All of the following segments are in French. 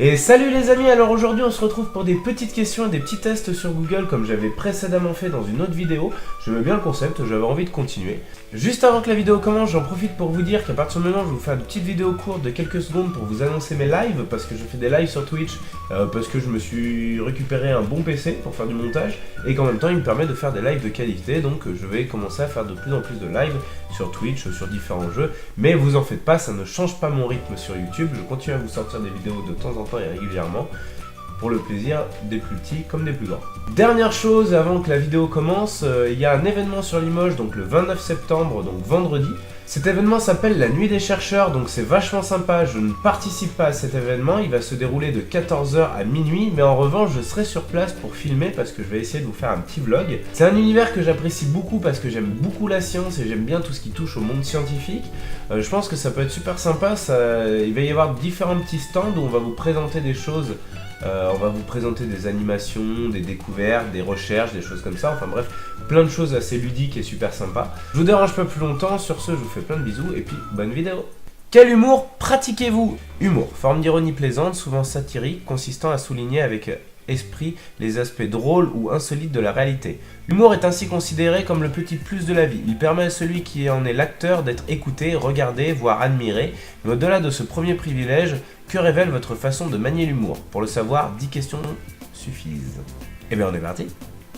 Et salut les amis, alors aujourd'hui on se retrouve pour des petites questions et des petits tests sur Google comme j'avais précédemment fait dans une autre vidéo. J'aimais bien le concept, j'avais envie de continuer. Juste avant que la vidéo commence, j'en profite pour vous dire qu'à partir du moment où je vais vous faire une petite vidéo courte de quelques secondes pour vous annoncer mes lives, parce que je fais des lives sur Twitch, parce que je me suis récupéré un bon PC pour faire du montage, et qu'en même temps il me permet de faire des lives de qualité, donc je vais commencer à faire de plus en plus de lives sur Twitch, sur différents jeux, mais vous en faites pas, ça ne change pas mon rythme sur YouTube, je continue à vous sortir des vidéos de temps en temps et régulièrement, pour le plaisir des plus petits comme des plus grands. Dernière chose avant que la vidéo commence, il y a un événement sur Limoges, donc le 29 septembre, donc vendredi. Cet événement s'appelle la Nuit des chercheurs, donc c'est vachement sympa, je ne participe pas à cet événement, il va se dérouler de 14h à minuit, mais en revanche je serai sur place pour filmer parce que je vais essayer de vous faire un petit vlog. C'est un univers que j'apprécie beaucoup parce que j'aime beaucoup la science et j'aime bien tout ce qui touche au monde scientifique. Je pense que ça peut être super sympa, il va y avoir différents petits stands où on va vous présenter des choses. On va vous présenter des animations, des découvertes, des recherches, des choses comme ça, enfin bref, plein de choses assez ludiques et super sympas. Je vous dérange pas plus longtemps, sur ce je vous fais plein de bisous et puis bonne vidéo. Quel humour pratiquez-vous? Humour, forme d'ironie plaisante, souvent satirique, consistant à souligner avec esprit les aspects drôles ou insolites de la réalité. L'humour est ainsi considéré comme le petit plus de la vie. Il permet à celui qui en est l'acteur d'être écouté, regardé, voire admiré. Mais au-delà de ce premier privilège, que révèle votre façon de manier l'humour? Pour le savoir, 10 questions suffisent. Eh bien on est parti.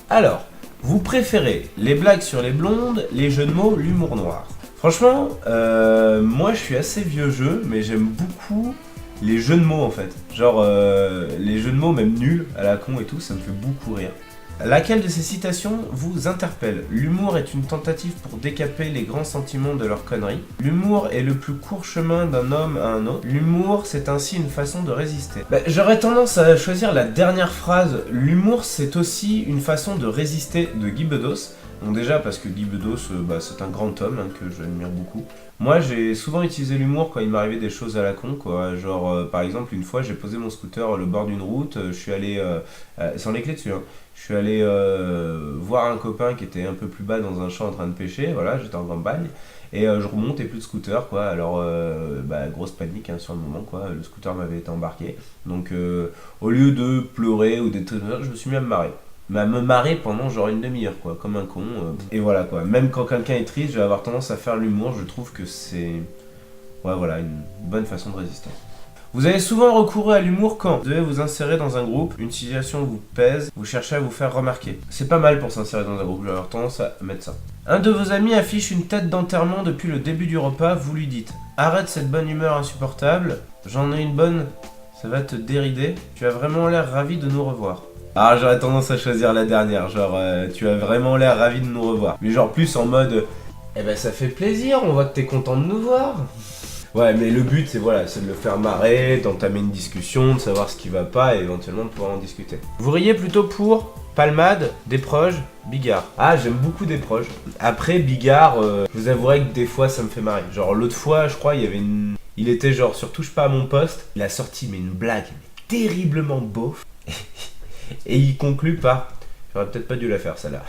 Alors, vous préférez les blagues sur les blondes, les jeux de mots, l'humour noir? Franchement, moi je suis assez vieux jeu, mais j'aime beaucoup les jeux de mots en fait. Genre les jeux de mots même nuls, à la con et tout, ça me fait beaucoup rire. Laquelle de ces citations vous interpelle? L'humour est une tentative pour décaper les grands sentiments de leur connerie. L'humour est le plus court chemin d'un homme à un autre. L'humour, c'est ainsi une façon de résister. J'aurais tendance à choisir la dernière phrase. L'humour, c'est aussi une façon de résister, de Guy Bedos. Bon déjà parce que Guy Bedos, c'est un grand homme que j'admire beaucoup. Moi j'ai souvent utilisé l'humour quand il m'arrivait des choses à la con quoi. Genre par exemple une fois j'ai posé mon scooter au bord d'une route, je suis allé, sans les clés dessus hein, je suis allé voir un copain qui était un peu plus bas dans un champ en train de pêcher, voilà j'étais en campagne. Et je remonte et plus de scooter quoi, alors grosse panique hein, sur le moment quoi, le scooter m'avait été embarqué. Donc au lieu de pleurer ou d'être, je me suis mis à me marrer. Mais à me marrer pendant genre une demi-heure quoi, comme un con. Et voilà quoi, même quand quelqu'un est triste, je vais avoir tendance à faire l'humour, je trouve que c'est... Ouais voilà, une bonne façon de résister. Vous avez souvent recouru à l'humour quand vous devez vous insérer dans un groupe, une situation vous pèse, vous cherchez à vous faire remarquer. C'est pas mal pour s'insérer dans un groupe, je vais avoir tendance à mettre ça. Un de vos amis affiche une tête d'enterrement depuis le début du repas, vous lui dites « Arrête cette bonne humeur insupportable, j'en ai une bonne, ça va te dérider, tu as vraiment l'air ravi de nous revoir. » Ah, j'aurais tendance à choisir la dernière, genre tu as vraiment l'air ravi de nous revoir. Mais genre plus en mode eh ben ça fait plaisir, on voit que t'es content de nous voir. Ouais, mais le but c'est voilà, c'est de le faire marrer, d'entamer une discussion, de savoir ce qui va pas et éventuellement de pouvoir en discuter. Vous riez plutôt pour Palmade, Desproges, Bigard. Ah, j'aime beaucoup Desproges. Après Bigard, je vous avouerai que des fois ça me fait marrer. Genre l'autre fois, je crois, il y avait une... Il était genre sur Touche pas à mon poste, il a sorti mais une blague mais terriblement beauf. Et il conclut par « J'aurais peut-être pas dû la faire celle-là. »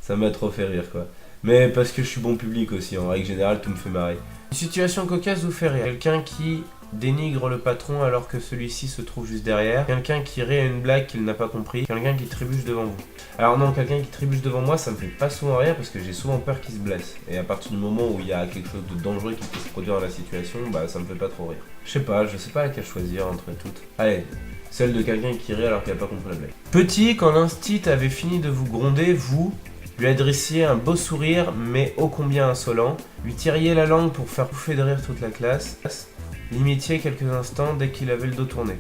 Ça m'a trop fait rire quoi. Mais parce que je suis bon public aussi, en règle générale tout me fait marrer. Une situation cocasse vous fait rire. Quelqu'un qui dénigre le patron alors que celui-ci se trouve juste derrière. Quelqu'un qui rit à une blague qu'il n'a pas compris. Quelqu'un qui trébuche devant vous. Alors non, quelqu'un qui trébuche devant moi ça me fait pas souvent rire parce que j'ai souvent peur qu'il se blesse. Et à partir du moment où il y a quelque chose de dangereux qui peut se produire dans la situation, ça me fait pas trop rire. Je sais pas laquelle choisir entre toutes. Allez, celle de quelqu'un qui rit alors qu'il n'a pas compris la blague. Petit, quand l'instit avait fini de vous gronder, vous lui adressiez un beau sourire, mais ô combien insolent, lui tiriez la langue pour faire pouffer de rire toute la classe, l'imitiez quelques instants dès qu'il avait le dos tourné.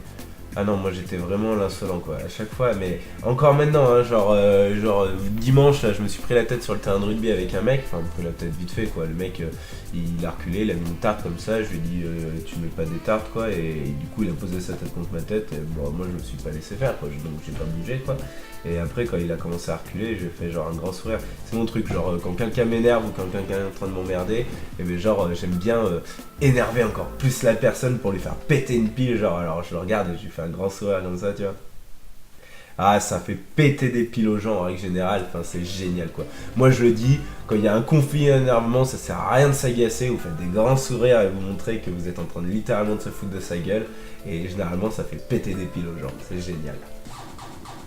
Ah non, moi j'étais vraiment l'insolent quoi, à chaque fois, mais encore maintenant, hein, genre dimanche là, je me suis pris la tête sur le terrain de rugby avec un mec, enfin un peu la tête vite fait quoi, le mec il a reculé, il a mis une tarte comme ça, je lui ai dit tu mets pas des tartes quoi, et du coup il a posé sa tête contre ma tête, et bon moi je me suis pas laissé faire quoi, donc j'ai pas bougé quoi, et après quand il a commencé à reculer, j'ai fait genre un grand sourire, c'est mon truc, genre quand quelqu'un m'énerve ou quand quelqu'un est en train de m'emmerder, et bien genre j'aime bien énerver encore plus la personne pour lui faire péter une pile, genre alors je le regarde et je lui fais un grand sourire comme ça tu vois. Ah, ça fait péter des piles aux gens en règle générale, enfin c'est génial quoi. Moi je le dis, quand il y a un conflit et un énervement, ça sert à rien de s'agacer, vous faites des grands sourires et vous montrez que vous êtes en train de littéralement de se foutre de sa gueule, et généralement ça fait péter des piles aux gens, c'est génial.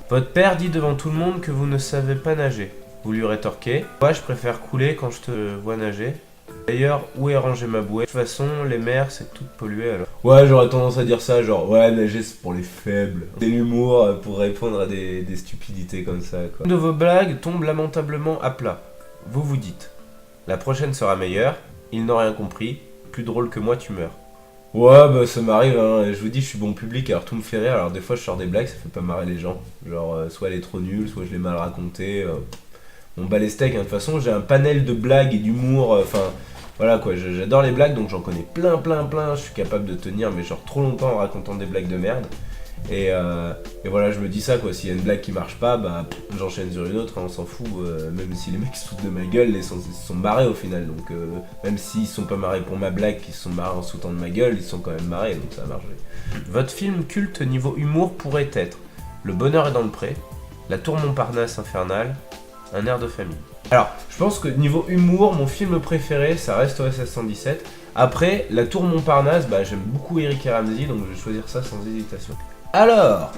Votre père dit devant tout le monde que vous ne savez pas nager. Vous lui rétorquez, moi je préfère couler quand je te vois nager. D'ailleurs, où est rangée ma bouée? De toute façon, les mers, c'est tout pollué alors. Ouais, j'aurais tendance à dire ça, genre, ouais, nager c'est pour les faibles. C'est l'humour pour répondre à des stupidités comme ça, quoi. Une de vos blagues tombe lamentablement à plat. Vous vous dites, la prochaine sera meilleure, ils n'ont rien compris, plus drôle que moi, tu meurs. Ouais, bah ça m'arrive, hein. Je vous dis, je suis bon public, alors tout me fait rire, alors des fois je sors des blagues, ça fait pas marrer les gens. Genre, soit elle est trop nulle, soit je l'ai mal racontée. On bat les steaks, hein. De toute façon j'ai un panel de blagues et d'humour, enfin voilà quoi, j'adore les blagues donc j'en connais plein, je suis capable de tenir mais genre trop longtemps en racontant des blagues de merde. Et voilà, je me dis ça quoi, s'il y a une blague qui marche pas, bah j'enchaîne sur une autre, hein, on s'en fout, même si les mecs se foutent de ma gueule, ils se sont marrés au final, donc même s'ils se sont pas marrés pour ma blague, qu'ils se sont marrés en se foutant de ma gueule, ils se sont quand même marrés, donc ça a marché. Votre film culte niveau humour pourrait être Le Bonheur est dans le pré, La Tour Montparnasse infernale, Un air de famille. Alors, je pense que niveau humour, mon film préféré, ça reste OSS 117. Après, La Tour Montparnasse, bah j'aime beaucoup Eric et Ramsey, donc je vais choisir ça sans hésitation. Alors,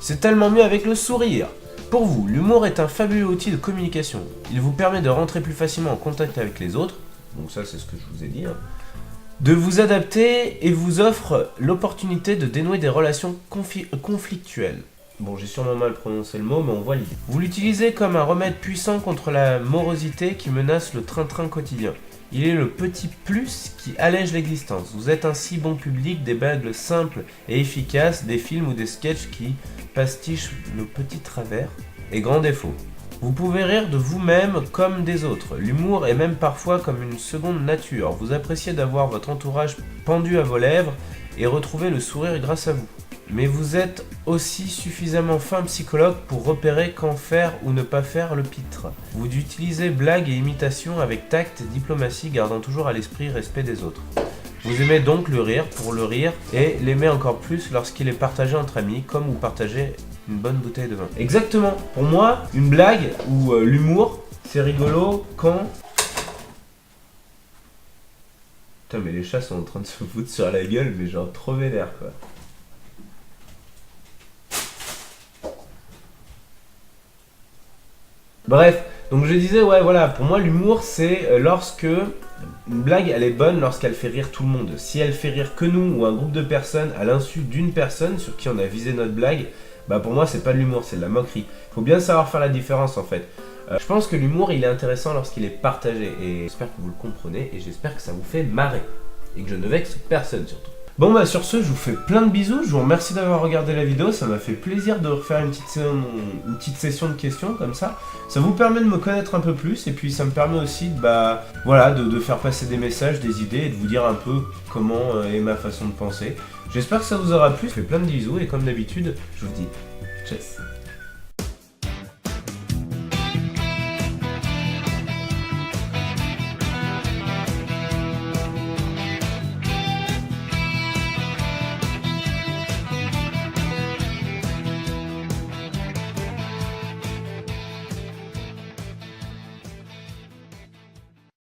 c'est tellement mieux avec le sourire. Pour vous, l'humour est un fabuleux outil de communication. Il vous permet de rentrer plus facilement en contact avec les autres, donc ça c'est ce que je vous ai dit, hein, de vous adapter et vous offre l'opportunité de dénouer des relations conflictuelles. Bon, j'ai sûrement mal prononcé le mot, mais on voit l'idée. Vous l'utilisez comme un remède puissant contre la morosité qui menace le train-train quotidien. Il est le petit plus qui allège l'existence. Vous êtes ainsi bon public des blagues simples et efficaces, des films ou des sketchs qui pastichent nos petits travers et grands défauts. Vous pouvez rire de vous-même comme des autres. L'humour est même parfois comme une seconde nature. Vous appréciez d'avoir votre entourage pendu à vos lèvres et retrouver le sourire grâce à vous. Mais vous êtes aussi suffisamment fin psychologue pour repérer quand faire ou ne pas faire le pitre. Vous utilisez blagues et imitations avec tact et diplomatie, gardant toujours à l'esprit respect des autres. Vous aimez donc le rire pour le rire et l'aimez encore plus lorsqu'il est partagé entre amis, comme vous partagez une bonne bouteille de vin. Exactement. Pour moi, une blague ou l'humour, c'est rigolo quand... Putain, mais les chats sont en train de se foutre sur la gueule, mais genre trop vénère quoi. Bref, donc je disais, ouais, voilà, pour moi l'humour c'est lorsque une blague elle est bonne lorsqu'elle fait rire tout le monde. Si elle fait rire que nous ou un groupe de personnes à l'insu d'une personne sur qui on a visé notre blague, bah pour moi c'est pas de l'humour, c'est de la moquerie. Faut bien savoir faire la différence en fait. Je pense que l'humour il est intéressant lorsqu'il est partagé et j'espère que vous le comprenez et j'espère que ça vous fait marrer et que je ne vexe personne surtout. Bon bah sur ce, je vous fais plein de bisous, je vous remercie d'avoir regardé la vidéo, ça m'a fait plaisir de refaire une petite session de questions comme ça. Ça vous permet de me connaître un peu plus et puis ça me permet aussi de faire passer des messages, des idées et de vous dire un peu comment est ma façon de penser. J'espère que ça vous aura plu, je vous fais plein de bisous et comme d'habitude, je vous dis tchuss.